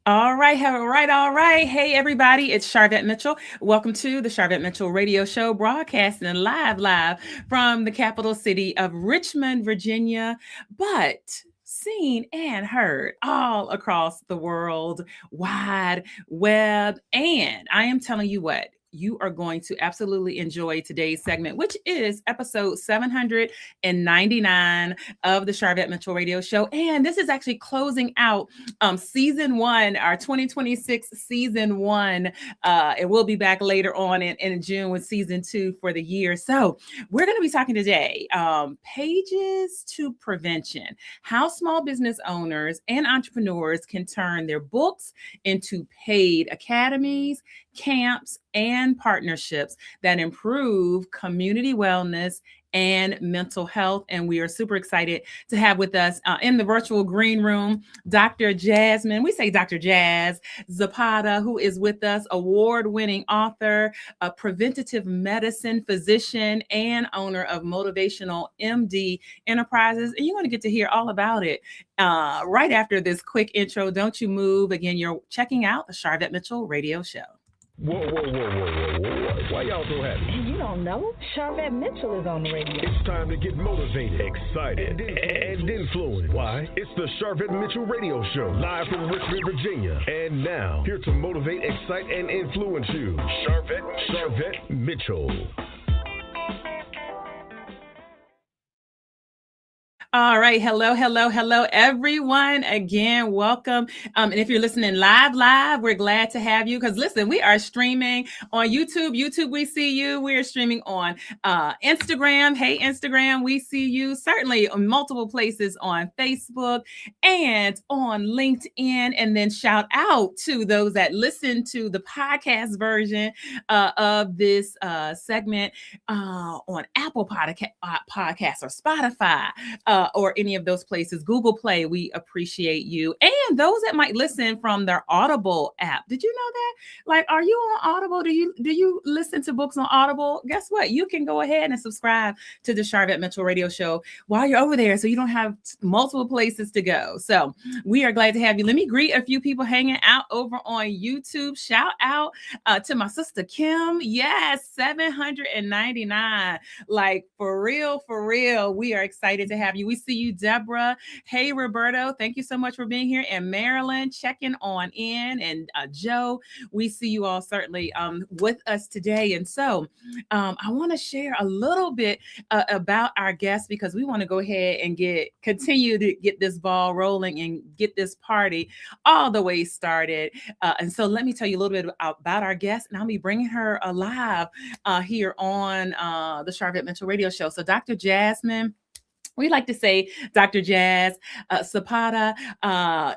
All right, all right. Hey, everybody, it's Sharvette Mitchell. Welcome to the Sharvette Mitchell Radio Show, broadcasting live from the capital city of Richmond, Virginia, but seen and heard all across the world, wide web. And I am telling you what, you are going to absolutely enjoy today's segment, which is episode 799 of the Sharvette Mitchell Radio Show. And this is actually closing out season one, our 2026 season one. And we'll be back later on in June with season two for the year. So we're going to be talking today pages to prevention, how small business owners and entrepreneurs can turn their books into paid academies, camps, and partnerships that improve community wellness and mental health. And we are super excited to have with us in the virtual green room, Dr. Jasmine. We say Dr. Jazz Zapata, who is with us, award-winning author, a preventative medicine physician, and owner of Motivational MD Enterprises. And you're going to get to hear all about it right after this quick intro. Don't you move. Again, you're checking out the Sharvette Mitchell Radio Show. Whoa. Why y'all so happy? You don't know? Sharvette Mitchell is on the radio. It's time to get motivated, excited, and influenced. Why? It's the Sharvette Mitchell Radio Show, live from Richmond, Virginia. And now, here to motivate, excite, and influence you, Sharvette Mitchell. All right. Hello, everyone. Again, welcome. And if you're listening live, we're glad to have you because listen, we are streaming on YouTube. YouTube, we see you. We are streaming on Instagram. Hey, Instagram, we see you. Certainly on multiple places on Facebook and on LinkedIn. And then shout out to those that listen to the podcast version of this segment on Apple Podcasts or Spotify. Or any of those places, Google Play, we appreciate you. And those that might listen from their Audible app. Did you know that? Like, are you on Audible? Do you listen to books on Audible? Guess what? You can go ahead and subscribe to the Sharvette Mitchell Radio Show while you're over there so you don't have multiple places to go. So we are glad to have you. Let me greet a few people hanging out over on YouTube. Shout out to my sister Kim. Yes, 799. Like, for real. We are excited to have you. We see you, Deborah. Hey, Roberto. Thank you so much for being here. And Marilyn, checking on in. And Joe, we see you all certainly with us today. And so I want to share a little bit about our guests because we want to go ahead and continue to get this ball rolling and get this party all the way started. And so let me tell you a little bit about our guest, and I'll be bringing her alive here on the Sharvette Mitchell Radio Show. So Dr. Jasmine, we like to say Dr. Jazz Zapata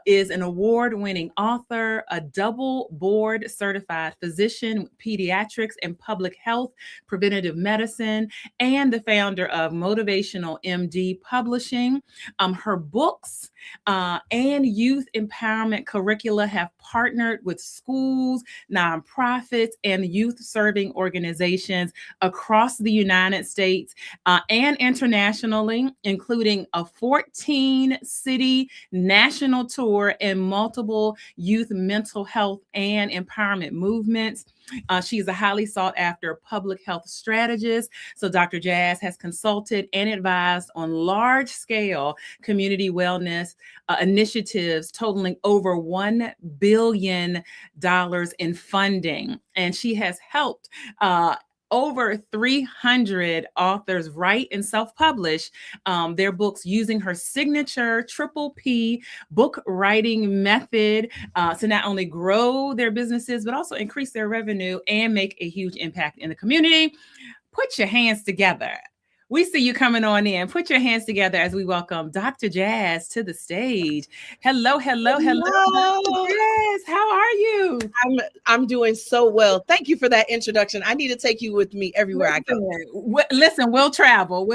is an award-winning author, a double board certified physician, pediatrics and public health, preventative medicine, and the founder of Motivational MD Publishing. Her books and youth empowerment curricula have partnered with schools, nonprofits, and youth-serving organizations across the United States and internationally, including a 14-city national tour and multiple youth mental health and empowerment movements. She is a highly sought after public health strategist. So Dr. Jazz has consulted and advised on large scale community wellness initiatives totaling over $1 billion in funding. And she has helped over 300 authors write and self-publish their books using her signature Triple P book writing method to not only grow their businesses, but also increase their revenue and make a huge impact in the community. Put your hands together. We see you coming on in. Put your hands together as we welcome Dr. Jazz to the stage. Hello. Yes, how are you? I'm doing so well. Thank you for that introduction. I need to take you with me everywhere I go. Listen, we'll travel.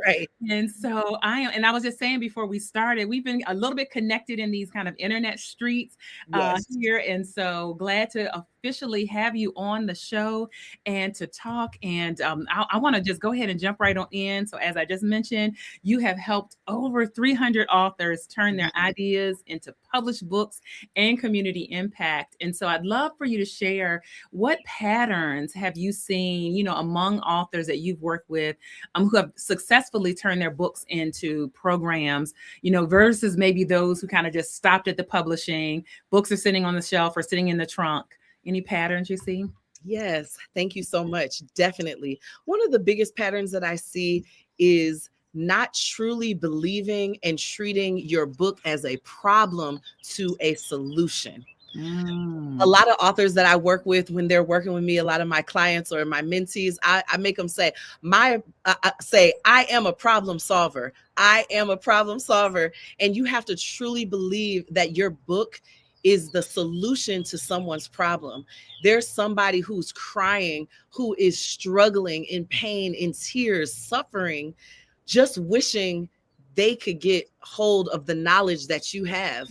Right. And so I was just saying before we started, we've been a little bit connected in these kind of internet streets here. And so glad to officially have you on the show and to talk. And I want to just go ahead and jump right on in. So as I just mentioned, you have helped over 300 authors turn their ideas into published books and community impact. And so I'd love for you to share, what patterns have you seen, among authors that you've worked with, who have successfully turned their books into programs, versus maybe those who kind of just stopped at the publishing, books are sitting on the shelf or sitting in the trunk. Any patterns you see? Yes, thank you so much. Definitely. One of the biggest patterns that I see is not truly believing and treating your book as a problem to a solution. A lot of authors that I work with, when they're working with me, a lot of my clients or my mentees, I make them say, I am a problem solver. I am a problem solver. And you have to truly believe that your book is the solution to someone's problem. There's somebody who's crying, who is struggling in pain, in tears, suffering, just wishing they could get hold of the knowledge that you have.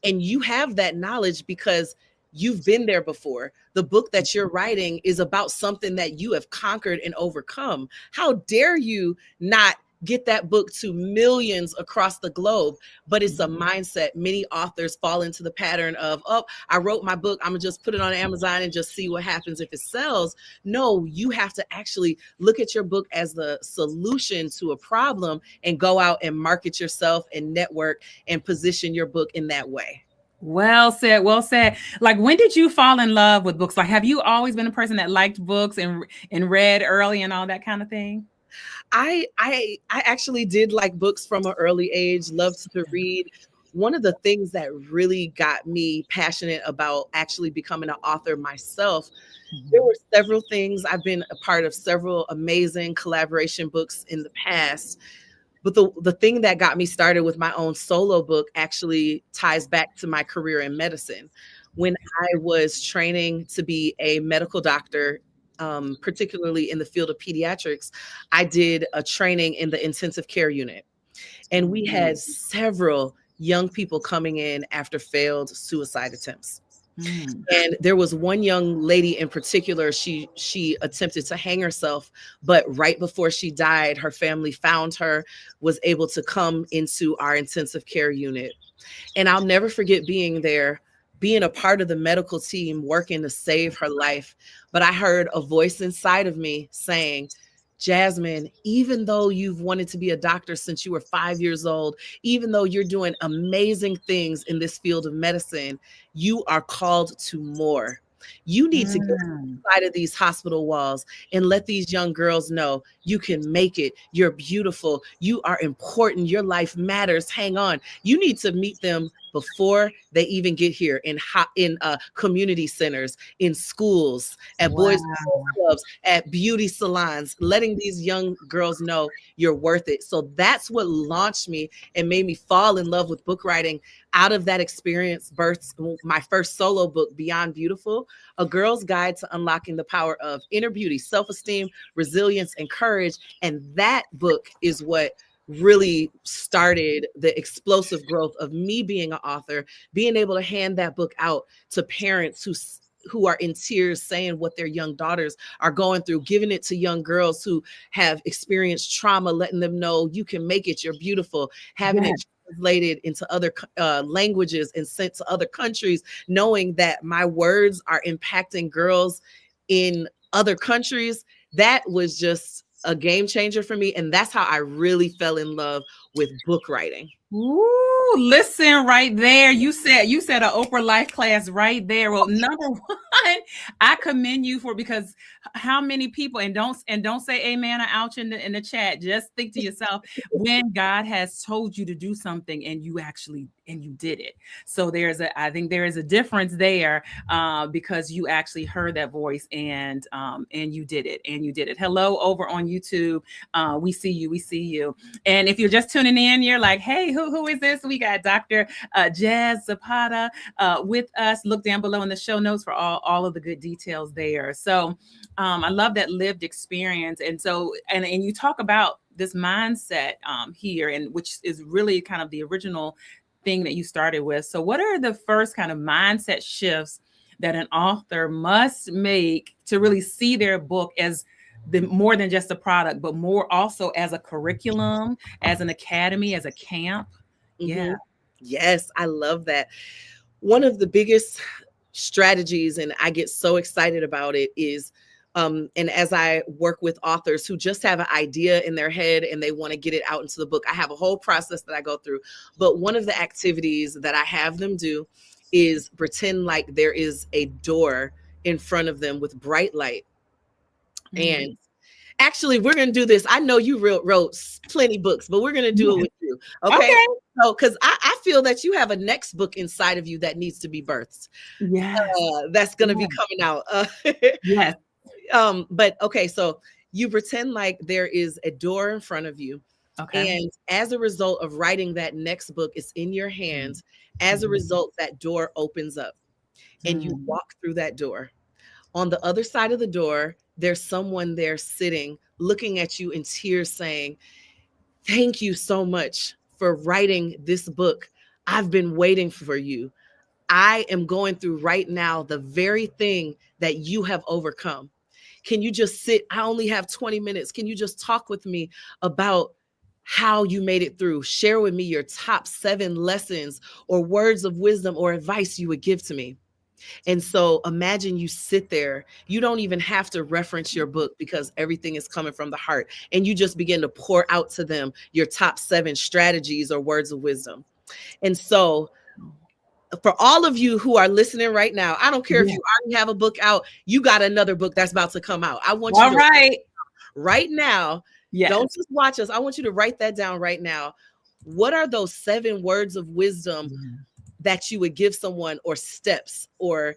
And you have that knowledge because you've been there before. The book that you're writing is about something that you have conquered and overcome. How dare you not get that book to millions across the globe? But it's a mindset. Many authors fall into the pattern of, I wrote my book, I'm gonna just put it on Amazon and just see what happens if it sells. No, you have to actually look at your book as the solution to a problem and go out and market yourself and network and position your book in that way. Well said. Well said. Like, when did you fall in love with books? Like, have you always been a person that liked books and read early and all that kind of thing? I actually did like books from an early age, loved to read. One of the things that really got me passionate about actually becoming an author myself, there were several things. I've been a part of several amazing collaboration books in the past. But the thing that got me started with my own solo book actually ties back to my career in medicine. When I was training to be a medical doctor, particularly in the field of pediatrics, I did a training in the intensive care unit. And we had several young people coming in after failed suicide attempts. And there was one young lady in particular, she attempted to hang herself, but right before she died, her family found her, was able to come into our intensive care unit. And I'll never forget being there, being a part of the medical team, working to save her life. But I heard a voice inside of me saying, Jasmine, even though you've wanted to be a doctor since you were 5 years old, even though you're doing amazing things in this field of medicine, you are called to more. You need to get inside of these hospital walls and let these young girls know you can make it. You're beautiful. You are important. Your life matters. Hang on. You need to meet them before they even get here, in community centers, in schools, at boys and girls clubs, at beauty salons, letting these young girls know you're worth it. So that's what launched me and made me fall in love with book writing. Out of that experience birthed my first solo book, Beyond Beautiful, A Girl's Guide to Unlocking the Power of Inner Beauty, Self-Esteem, Resilience, and Courage. And that book is what really started the explosive growth of me being an author, being able to hand that book out to parents who are in tears, saying what their young daughters are going through, giving it to young girls who have experienced trauma, letting them know you can make it, you're beautiful, having it translated into other languages and sent to other countries, knowing that my words are impacting girls in other countries. That was just a game changer for me. And that's how I really fell in love with book writing. Ooh, listen right there. You said an Oprah Life class right there. Well, number one, I commend you because how many people, and don't say amen or ouch in the chat. Just think to yourself, when God has told you to do something and you did it. So I think there is a difference there, because you actually heard that voice and you did it. Hello over on YouTube. We see you. And if you're just tuning in, you're like, hey, who is this? We got Dr. Zapata with us. Look down below in the show notes for all of the good details there. So I love that lived experience. And so, and you talk about this mindset here, and which is really kind of the original thing that you started with. So what are the first kind of mindset shifts that an author must make to really see their book as more than just a product, but more also as a curriculum, as an academy, as a camp. Yeah. Yes, I love that. One of the biggest strategies, and I get so excited about it, is and as I work with authors who just have an idea in their head and they want to get it out into the book, I have a whole process that I go through. But one of the activities that I have them do is pretend like there is a door in front of them with bright light. And actually, we're going to do this. I know you wrote plenty books, but we're going to do it with you. Okay. So, because I feel that you have a next book inside of you that needs to be birthed. Yeah. That's going to be coming out. Yes. But okay, so you pretend like there is a door in front of you. Okay. And as a result of writing that next book, it's in your hands. As a result, that door opens up and you walk through that door. On the other side of the door, there's someone there sitting, looking at you in tears saying, thank you so much for writing this book. I've been waiting for you. I am going through right now the very thing that you have overcome. Can you just sit? I only have 20 minutes. Can you just talk with me about how you made it through? Share with me your top 7 lessons or words of wisdom or advice you would give to me. And so imagine you sit there. You don't even have to reference your book because everything is coming from the heart. And you just begin to pour out to them your top 7 strategies or words of wisdom. And so for all of you who are listening right now, I don't care if you already have a book out, you got another book that's about to come out. I want you to right now. Don't just watch us. I want you to write that down right now. What are those 7 words of wisdom that you would give someone, or steps, or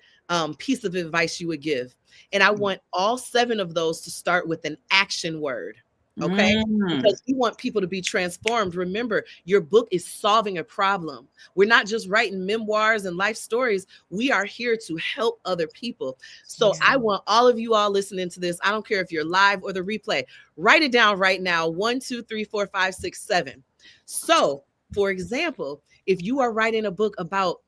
piece of advice you would give? And I want all 7 of those to start with an action word. Okay. Because we want people to be transformed. Remember, your book is solving a problem. We're not just writing memoirs and life stories. We are here to help other people. So I want all of you all listening to this. I don't care if you're live or the replay, write it down right now. 1, 2, 3, 4, 5, 6, 7. So for example, if you are writing a book about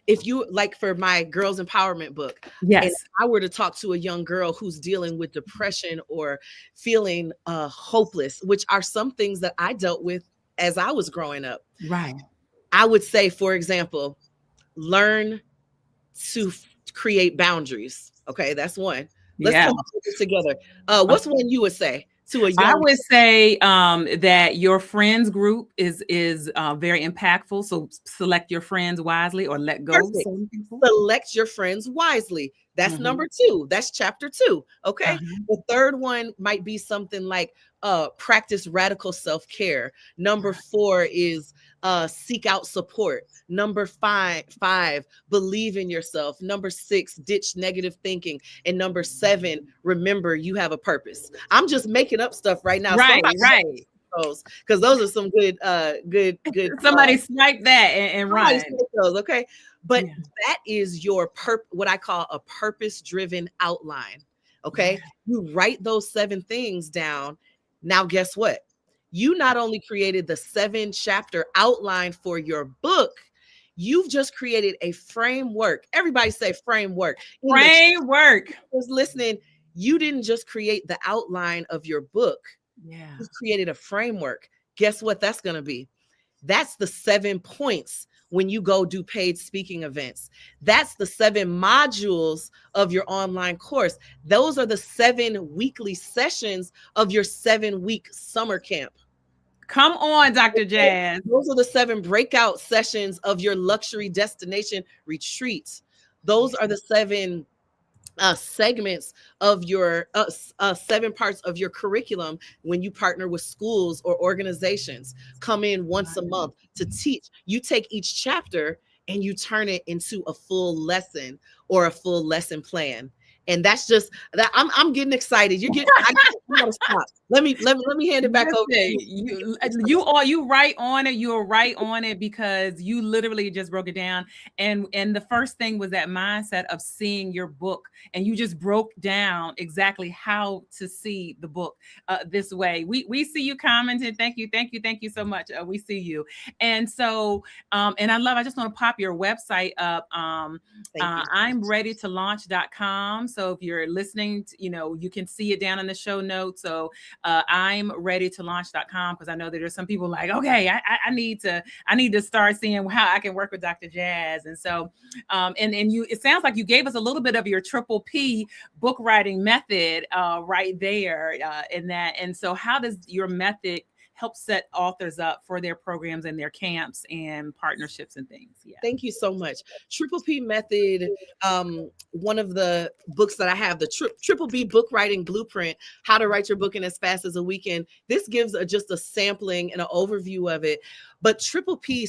if you, like for my girls empowerment book, and I were to talk to a young girl who's dealing with depression or feeling hopeless, which are some things that I dealt with as I was growing up. Right. I would say, for example, learn to create boundaries. Okay, that's one. Let's come up with it together. What's one you would say to a young? I would say that your friends group is very impactful. So select your friends wisely, or let go. Select your friends wisely. That's number 2. That's chapter 2. Okay. The third one might be something like practice radical self-care. Number 4 is seek out support. Number 5, believe in yourself. Number 6, ditch negative thinking. And number 7, remember you have a purpose. I'm just making up stuff right now. Right. Because those are some good. Somebody snipe that and run those. Okay. But that is your what I call a purpose-driven outline. Okay. You write those 7 things down. Now, guess what? You not only created the 7-chapter outline for your book, you've just created a framework. Everybody say framework. Framework. Was listening. You didn't just create the outline of your book. You created a framework. Guess what that's going to be? That's the 7 points when you go do paid speaking events. That's the 7 modules of your online course. Those are the 7 weekly sessions of your 7-week summer camp. Come on, Dr. Jazz. Those are the 7 breakout sessions of your luxury destination retreats. Those are the 7 segments of your 7 parts of your curriculum when you partner with schools or organizations. Come in once a month to teach. You take each chapter and you turn it into a full lesson or a full lesson plan. And that's just that I'm getting excited. I gotta stop. Let me hand it back over to you. You right on it. You're right on it because you literally just broke it down. And the first thing was that mindset of seeing your book, and you just broke down exactly how to see the book this way. We see you commenting. Thank you so much. We see you. And so and I just want to pop your website up. I'm ready to launch.com. So if you're listening to, you can see it down in the show notes. So I'm ready to launch.com, because I know that there's some people like, okay, I need to start seeing how I can work with Dr. Jazz. And so and you, it sounds like you gave us a little bit of your triple P book writing method right there in that. And so how does your method help set authors up for their programs and their camps and partnerships and things? Yeah. Thank you so much. Triple P Method, one of the books that I have, the Triple B Book Writing Blueprint, How to Write Your Book in as Fast as a Weekend. This gives just a sampling and an overview of it. But Triple P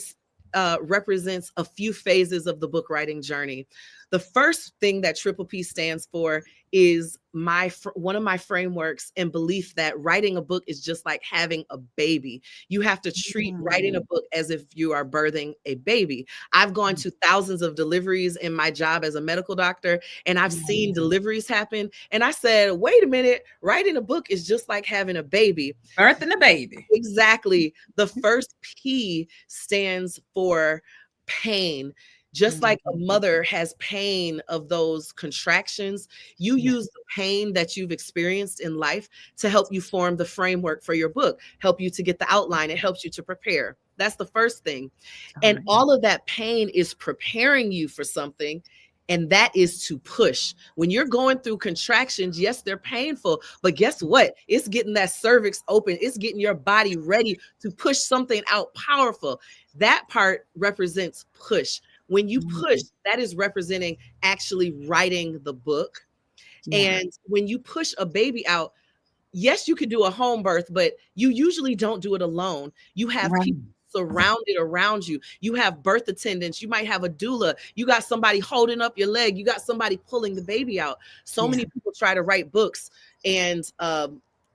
represents a few phases of the book writing journey. The first thing that Triple P stands for is one of my frameworks and belief that writing a book is just like having a baby. You have to treat writing a book as if you are birthing a baby. I've gone to thousands of deliveries in my job as a medical doctor, and I've seen deliveries happen. And I said, wait a minute, writing a book is just like having a baby. Birthing a baby. Exactly. The first P stands for pain. Just like a mother has pain of those contractions, you use the pain that you've experienced in life to help you form the framework for your book, help you to get the outline. It helps you to prepare. That's the first thing. And all of that pain is preparing you for something. And that is to push. When you're going through contractions, yes, they're painful, but guess what? It's getting that cervix open. It's getting your body ready to push something out powerful. That part represents push. When you push, that is representing actually writing the book. And when you push a baby out, yes, you could do a home birth, but you usually don't do it alone. You have people surrounded around you. You have birth attendants. You might have a doula. You got somebody holding up your leg. You got somebody pulling the baby out. So many people try to write books and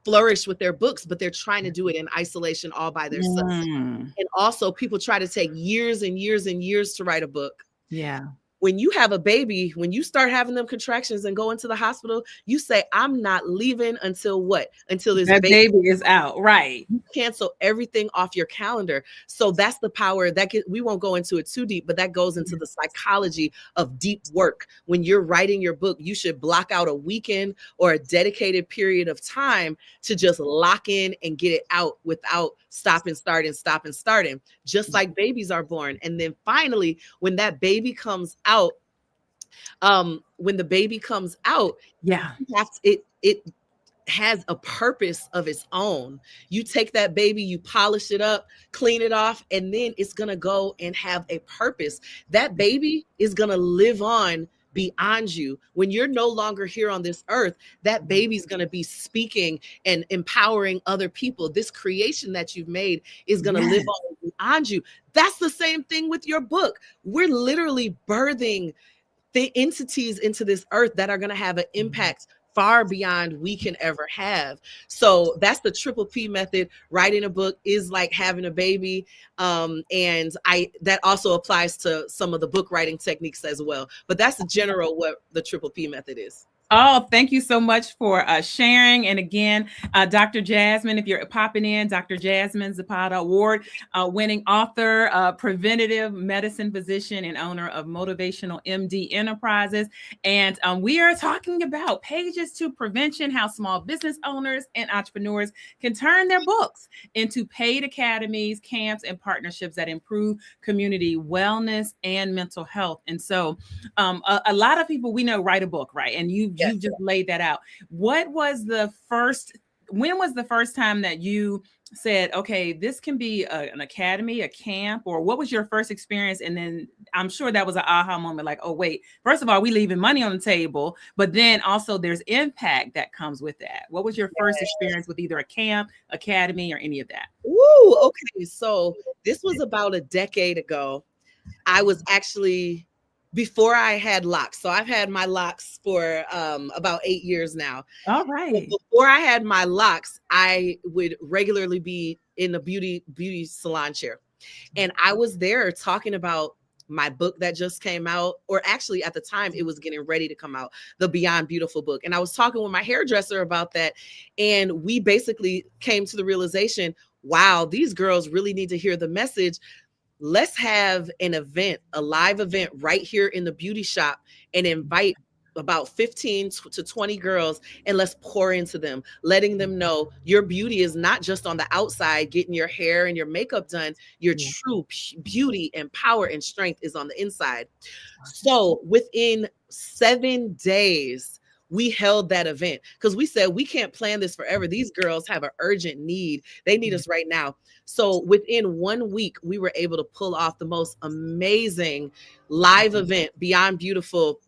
flourish with their books, but they're trying to do it in isolation all by themselves. And also people try to take years and years and years to write a book. Yeah. When you have a baby, when you start having them contractions and go into the hospital, you say, I'm not leaving until what? Until this baby is out. Right. You cancel everything off your calendar. So that's the power we won't go into it too deep, but that goes into the psychology of deep work. When you're writing your book, you should block out a weekend or a dedicated period of time to just lock in and get it out without stopping, starting, just like babies are born. And then finally, when that baby comes out, it has a purpose of its own. You take that baby, you polish it up, clean it off, and then it's going to go and have a purpose. That baby is going to live on beyond you. When you're no longer here on this earth, that baby's going to be speaking and empowering other people. This creation that you've made is going to live on beyond you. That's the same thing with your book. We're literally birthing the entities into this earth that are going to have an impact far beyond we can ever have. So that's the Triple P method. Writing a book is like having a baby. And that also applies to some of the book writing techniques as well. But that's the general what the Triple P method is. Oh, thank you so much for sharing. And again, Dr. Jasmine, if you're popping in, Dr. Jasmine Zapata, award winning author, preventative medicine physician, and owner of Motivational MD Enterprises. And we are talking about Pages to Prevention, how small business owners and entrepreneurs can turn their books into paid academies, camps, and partnerships that improve community wellness and mental health. And so a lot of people we know write a book, right? And you just laid that out. When was the first time that you said, okay, this can be an academy, a camp, or what was your first experience? And then I'm sure that was an aha moment, like, oh, wait, first of all, we leaving money on the table, but then also there's impact that comes with that. What was your first experience with either a camp, academy, or any of that? Ooh, okay. So this was about a decade ago. I was actually Before I had locks. So I've had my locks for about 8 years now. All But right. before I had my locks, I would regularly be in a beauty salon chair. And I was there talking about my book that just came out, or actually at the time it was getting ready to come out, the Beyond Beautiful book. And I was talking with my hairdresser about that. And we basically came to the realization, wow, these girls really need to hear the message. Let's have an event, a live event right here in the beauty shop, and invite about 15 to 20 girls, and let's pour into them, letting them know your beauty is not just on the outside, getting your hair and your makeup done. Your true beauty and power and strength is on the inside. So within 7 days, we held that event because we said we can't plan this forever. These girls have an urgent need. They need us right now. So within 1 week, we were able to pull off the most amazing live event, Beyond Beautiful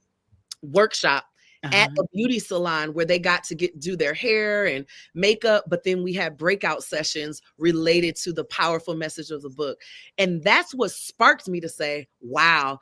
workshop at a beauty salon where they got to do their hair and makeup. But then we had breakout sessions related to the powerful message of the book. And that's what sparked me to say, wow,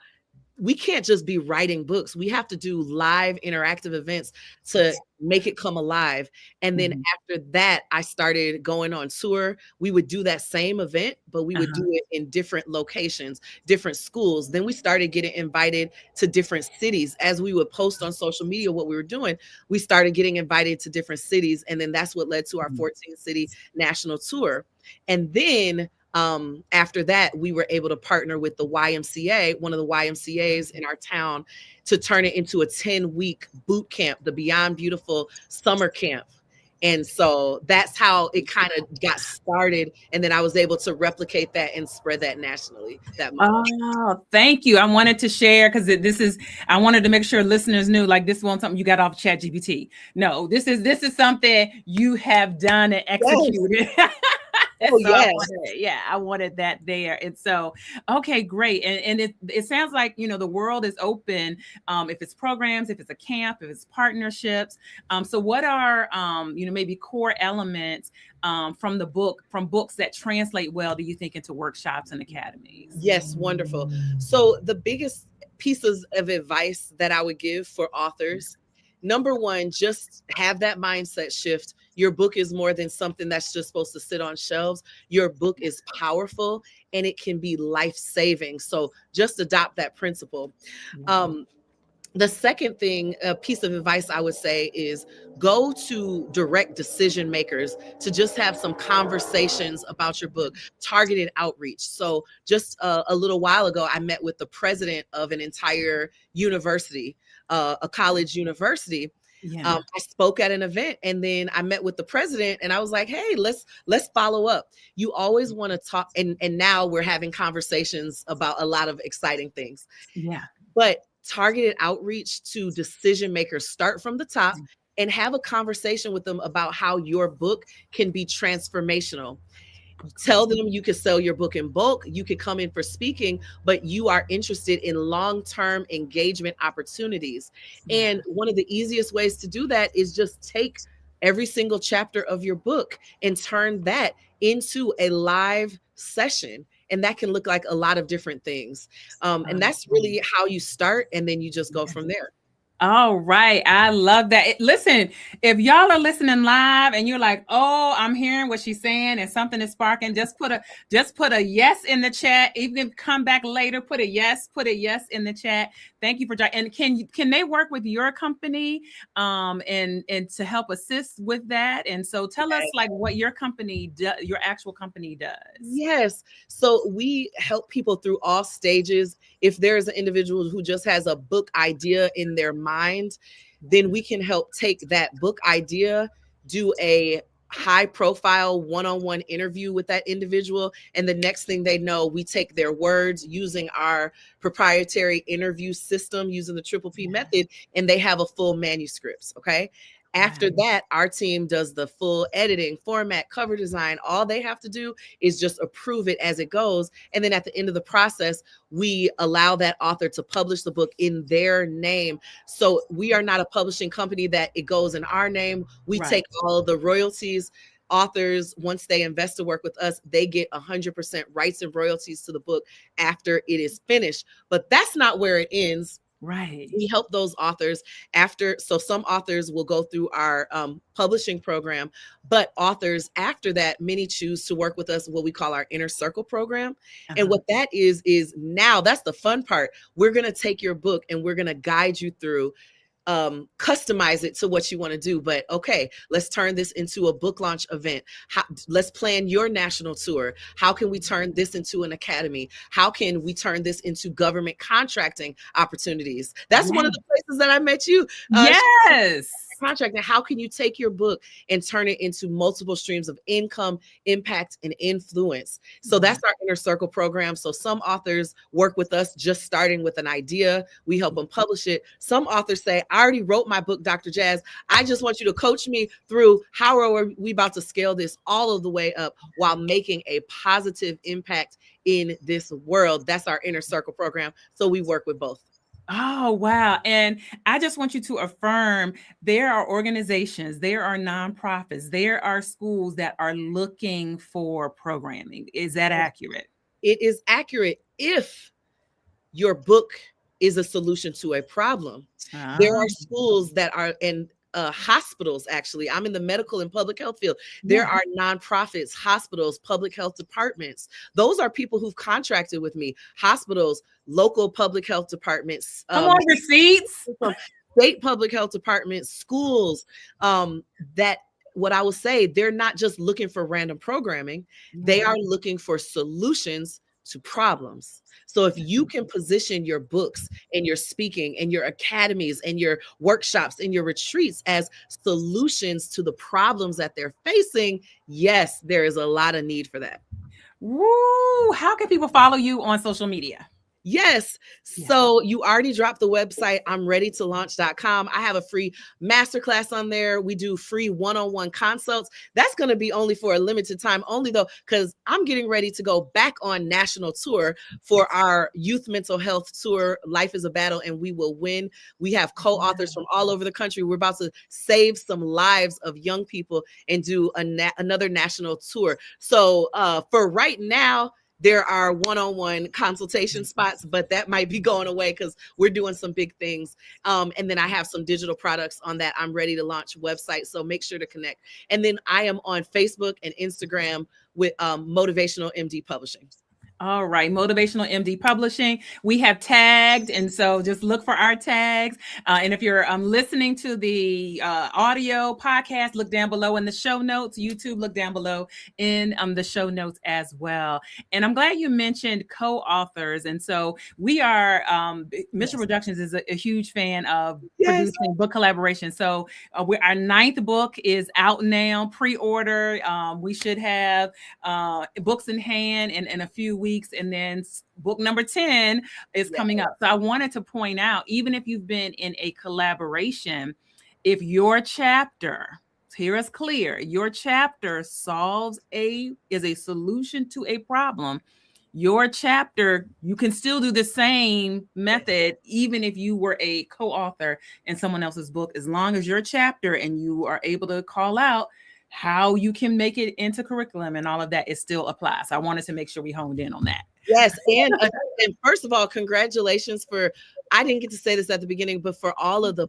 we can't just be writing books. We have to do live interactive events to make it come alive. And then after that, I started going on tour. We would do that same event, but we would do it in different locations, different schools. Then we started getting invited to different cities. As we would post on social media what we were doing, we started getting invited to different cities. And then that's what led to our 14-city national tour. And then after that, we were able to partner with the YMCA, one of the YMCAs in our town, to turn it into a 10-week boot camp, the Beyond Beautiful summer camp. And so that's how it kind of got started. And then I was able to replicate that and spread that nationally. Oh, thank you. I wanted to share because I wanted to make sure listeners knew, like, this wasn't something you got off ChatGPT. No, this is something you have done and executed. Yes. Oh, I wanted that there. And so, okay, great. And it sounds like, the world is open. If it's programs, if it's a camp, if it's partnerships. So what are, maybe core elements from books that translate well, do you think, into workshops and academies? Yes, wonderful. So the biggest pieces of advice that I would give for authors, number one, just have that mindset shift. Your book is more than something that's just supposed to sit on shelves. Your book is powerful and it can be life-saving. So just adopt that principle. The second piece of advice I would say is go to direct decision makers to just have some conversations about your book, targeted outreach. So just a little while ago, I met with the president of an entire university, a college university. I spoke at an event, and then I met with the president, and I was like, hey, let's follow up. You always want to talk. And now we're having conversations about a lot of exciting things. Yeah. But targeted outreach to decision makers, start from the top and have a conversation with them about how your book can be transformational. Tell them you could sell your book in bulk. You could come in for speaking, but you are interested in long-term engagement opportunities. And one of the easiest ways to do that is just take every single chapter of your book and turn that into a live session. And that can look like a lot of different things. And that's really how you start. And then you just go from there. All right. I love that. Listen, if y'all are listening live and you're like, oh, I'm hearing what she's saying and something is sparking, just put a yes in the chat. Even come back later, put a yes in the chat. Thank you for joining. And can they work with your company and to help assist with that? And so tell us like what your company does, your actual company does. Yes. So we help people through all stages. If there's an individual who just has a book idea in their mind, then we can help take that book idea, do a high profile one-on-one interview with that individual. And the next thing they know, we take their words using our proprietary interview system, using the Triple P method, and they have a full manuscript. Okay. After that, our team does the full editing, format, cover design. All they have to do is just approve it as it goes. And then at the end of the process, we allow that author to publish the book in their name. So we are not a publishing company that it goes in our name. We take all of the royalties. authors, once they invest to work with us, they get 100% rights and royalties to the book after it is finished. But that's not where it ends. Right. We help those authors after. So some authors will go through our publishing program, but authors after that, many choose to work with us, what we call our inner circle program. And what that is now that's the fun part. We're going to take your book and we're going to guide you through, customize it to what you want to do. But okay, let's turn this into a book launch event. Let's plan your national tour. How can we turn this into an academy? How can we turn this into government contracting opportunities? That's one of the places that I met you. Yes. Contracting. How can you take your book and turn it into multiple streams of income, impact, and influence? So that's our inner circle program. So some authors work with us just starting with an idea. We help them publish it. Some authors say, I already wrote my book, Dr. Jazz. I just want you to coach me through how are we about to scale this all of the way up while making a positive impact in this world. That's our inner circle program. So we work with both. Oh, wow. And I just want you to affirm there are organizations, there are nonprofits, there are schools that are looking for programming. Is that accurate? It is accurate if your book is a solution to a problem. There are schools that are in hospitals, actually. I'm in the medical and public health field. There are nonprofits, hospitals, public health departments. Those are people who've contracted with me. Hospitals, local public health departments. Come on, receipts. State public health departments, schools, that what I will say, they're not just looking for random programming. They are looking for solutions to problems. So if you can position your books and your speaking and your academies and your workshops and your retreats as solutions to the problems that they're facing, yes, there is a lot of need for that. Woo! How can people follow you on social media? Yes. So you already dropped the website, I'mReadyToLaunch.com. I have a free masterclass on there. We do free one-on-one consults. That's going to be only for a limited time only though, because I'm getting ready to go back on national tour for our youth mental health tour, Life is a Battle and We Will Win. We have co-authors from all over the country. We're about to save some lives of young people and do another national tour. So for right now, there are one-on-one consultation spots, but that might be going away because we're doing some big things. And then I have some digital products on that I'm ready to launch website. So make sure to connect. And then I am on Facebook and Instagram with Motivational MD Publishing. All right, Motivational MD Publishing. We have tagged, and so just look for our tags. And if you're listening to the audio podcast, look down below in the show notes. YouTube, look down below in the show notes as well. And I'm glad you mentioned co-authors. And so we are, Mitchell Productions is a huge fan of producing book collaboration. So our 9th book is out now, pre-order. We should have books in hand in a few weeks. And then book number 10 is coming up. So I wanted to point out, even if you've been in a collaboration, if your chapter, hear us clear, your chapter is a solution to a problem, your chapter, you can still do the same method, even if you were a co-author in someone else's book, as long as your chapter and you are able to call out how you can make it into curriculum and all of that, it still applies. So I wanted to make sure we honed in on that. Yes. And first of all, congratulations I didn't get to say this at the beginning, but for all of the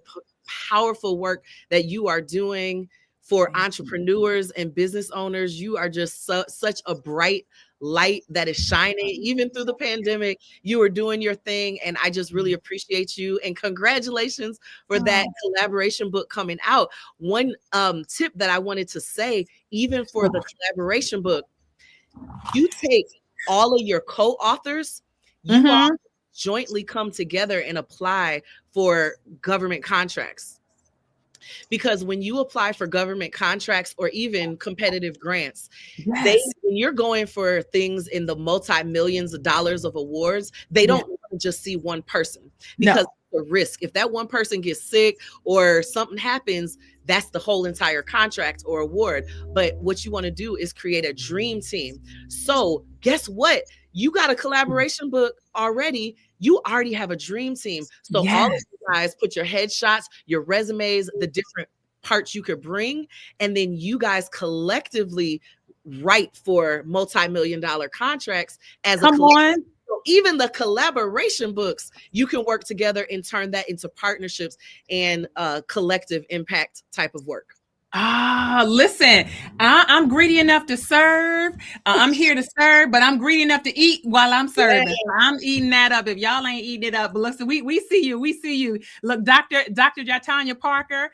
powerful work that you are doing for entrepreneurs and business owners. You are just such a bright light that is shining. Even through the pandemic, you are doing your thing. And I just really appreciate you. And congratulations for that collaboration book coming out. One tip that I wanted to say, even for the collaboration book, you take all of your co-authors, you all jointly come together and apply for government contracts. Because when you apply for government contracts or even competitive grants, when you're going for things in the multi-millions of dollars of awards, they don't want to just see one person because the risk. If that one person gets sick or something happens, that's the whole entire contract or award. But what you want to do is create a dream team. So guess what? You got a collaboration book already. You already have a dream team. So all of you guys put your headshots, your resumes, the different parts you could bring, and then you guys collectively write for multi-million-dollar contracts as Come on. So even the collaboration books, you can work together and turn that into partnerships and collective impact type of work. Listen, I'm greedy enough to serve. I'm here to serve, but I'm greedy enough to eat while I'm serving. Yeah. I'm eating that up. If y'all ain't eating it up, but listen, we see you. We see you. Look, Dr. Jatanya Parker,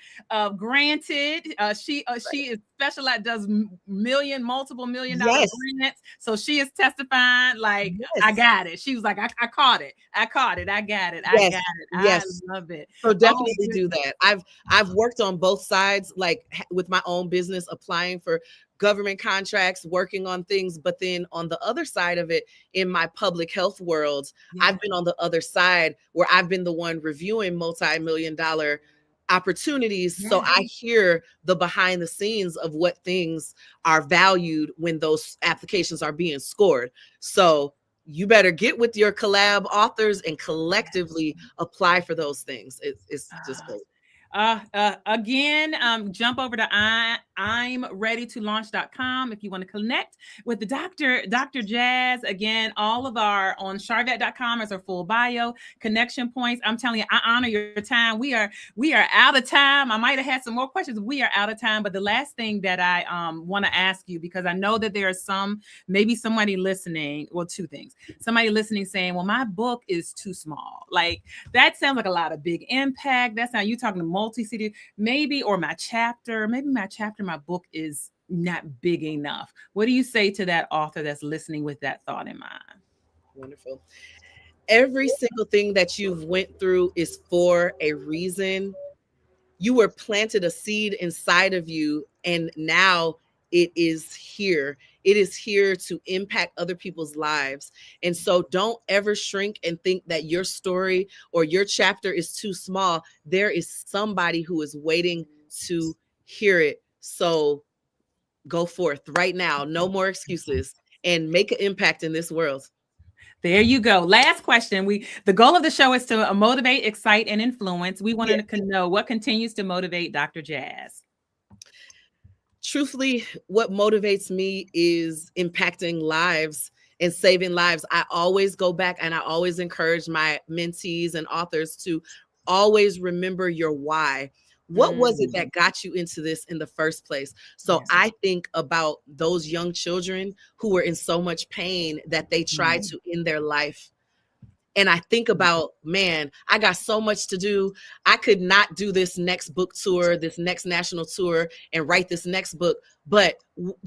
granted, she is specialized, does multiple million dollar grants. So she is testifying like, I got it. She was like, I caught it. I got it. I got it. I love it. So definitely do that. I've worked on both sides, like with my own business, applying for government contracts, working on things. But then on the other side of it, in my public health world, I've been on the other side where I've been the one reviewing multi-million-dollar opportunities. So I hear the behind the scenes of what things are valued when those applications are being scored. So you better get with your collab authors and collectively apply for those things. It's just great. Again, jump over to I'mReadyToLaunch.com if you want to connect with the Dr. Jazz. Again, all of our on Sharvette.com is our full bio, connection points. I'm telling you, I honor your time. We are out of time. I might have had some more questions. We are out of time. But the last thing that I want to ask you, because I know that there are maybe somebody listening, well, two things. Somebody listening saying, well, my book is too small. Like, that sounds like a lot of big impact. That's how you talking to multi-city, maybe, or my book is not big enough. What do you say to that author that's listening with that thought in mind? Wonderful. Every single thing that you've went through is for a reason. You were planted a seed inside of you, and now it is here. It is here to impact other people's lives. And so don't ever shrink and think that your story or your chapter is too small. There is somebody who is waiting to hear it. So go forth right now. No more excuses, and make an impact in this world. There you go. Last question. The goal of the show is to motivate, excite, and influence. We wanted to know what continues to motivate Dr. Jazz. Truthfully, what motivates me is impacting lives and saving lives. I always go back and I always encourage my mentees and authors to always remember your why. What was it that got you into this in the first place? So I think about those young children who were in so much pain that they tried to end their life. And I think about, man, I got so much to do. I could not do this next book tour, this next national tour, and write this next book. But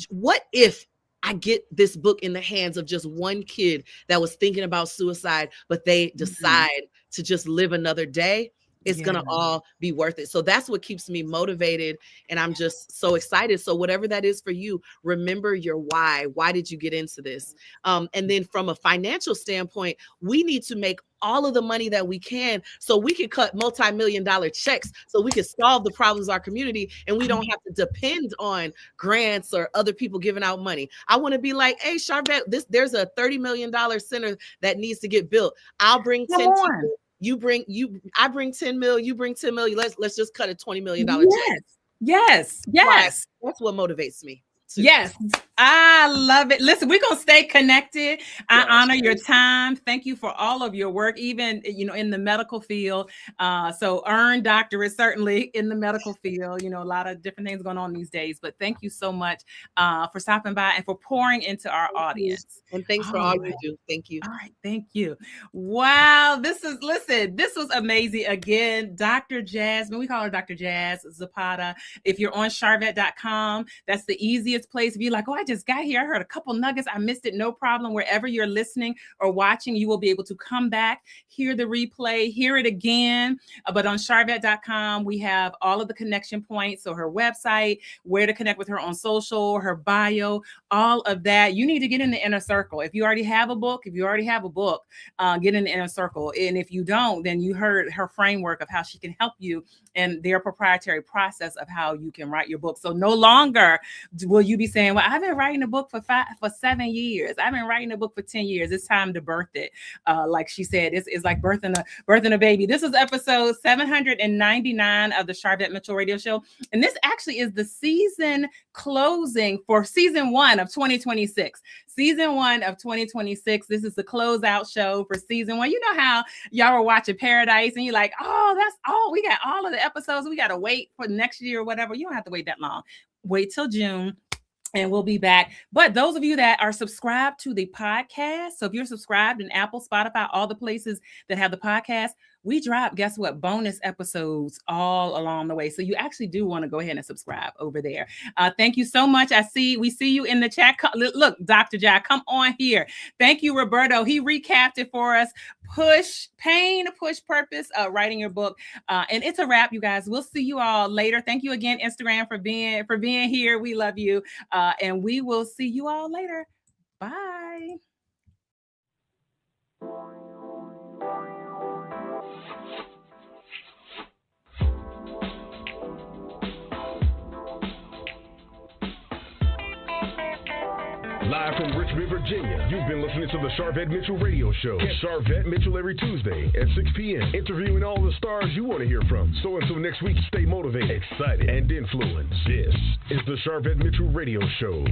what if I get this book in the hands of just one kid that was thinking about suicide, but they decide to just live another day? It's going to all be worth it. So that's what keeps me motivated. And I'm just so excited. So whatever that is for you, remember your why. Why did you get into this? And then from a financial standpoint, we need to make all of the money that we can so we can cut multi-million-dollar checks so we can solve the problems of our community and we don't have to depend on grants or other people giving out money. I want to be like, hey, Sharvette, there's a $30 million center that needs to get built. I'll bring 10 people. I bring 10 mil, you bring 10 million. Let's just cut a $20 million check. Yes. That's what motivates me. Yes, I love it. Listen, we're going to stay connected. I honor your time. Thank you for all of your work, even, in the medical field. So earned doctorate, certainly in the medical field, a lot of different things going on these days. But thank you so much for stopping by and for pouring into our audience. And thanks for all you do. Thank you. All right. Thank you. Wow. This was amazing. Again, Dr. Jasmine, we call her Dr. Jazz Zapata. If you're on Sharvette.com, that's the easiest place. If you're like, oh, I just got here, I heard a couple nuggets, I missed it, no problem. Wherever you're listening or watching, you will be able to come back, hear the replay, hear it again. But on Sharvette.com, we have all of the connection points. So her website, where to connect with her on social, her bio, all of that. You need to get in the inner circle. If you already have a book, get in the inner circle. And if you don't, then you heard her framework of how she can help you and their proprietary process of how you can write your book. So no longer will you be saying, well, I've been been writing a book for 7 years. I've been writing a book for 10 years. It's time to birth it. Like she said, it's like birthing a baby. This is episode 799 of the Sharvette Mitchell Radio Show. And this actually is the season closing for season 1 of 2026. Season 1 of 2026. This is the closeout show for season 1. You know how y'all were watching Paradise and you're like, oh, that's all. We got all of the episodes. We got to wait for next year or whatever. You don't have to wait that long. Wait till June. And we'll be back. But those of you that are subscribed to the podcast, so if you're subscribed in Apple, Spotify, all the places that have the podcast, we drop, guess what, bonus episodes all along the way. So you actually do want to go ahead and subscribe over there. Thank you so much. We see you in the chat. Look, Dr. Jack, come on here. Thank you, Roberto. He recapped it for us. Push pain, push purpose, writing your book. And it's a wrap, you guys. We'll see you all later. Thank you again, Instagram, for being here. We love you. And we will see you all later. Bye. Live from Richmond, Virginia, you've been listening to the Sharvette Mitchell Radio Show. Catch Sharvette Mitchell every Tuesday at 6 p.m. interviewing all the stars you want to hear from. So until next week, stay motivated, excited, and influenced. This is the Sharvette Mitchell Radio Show.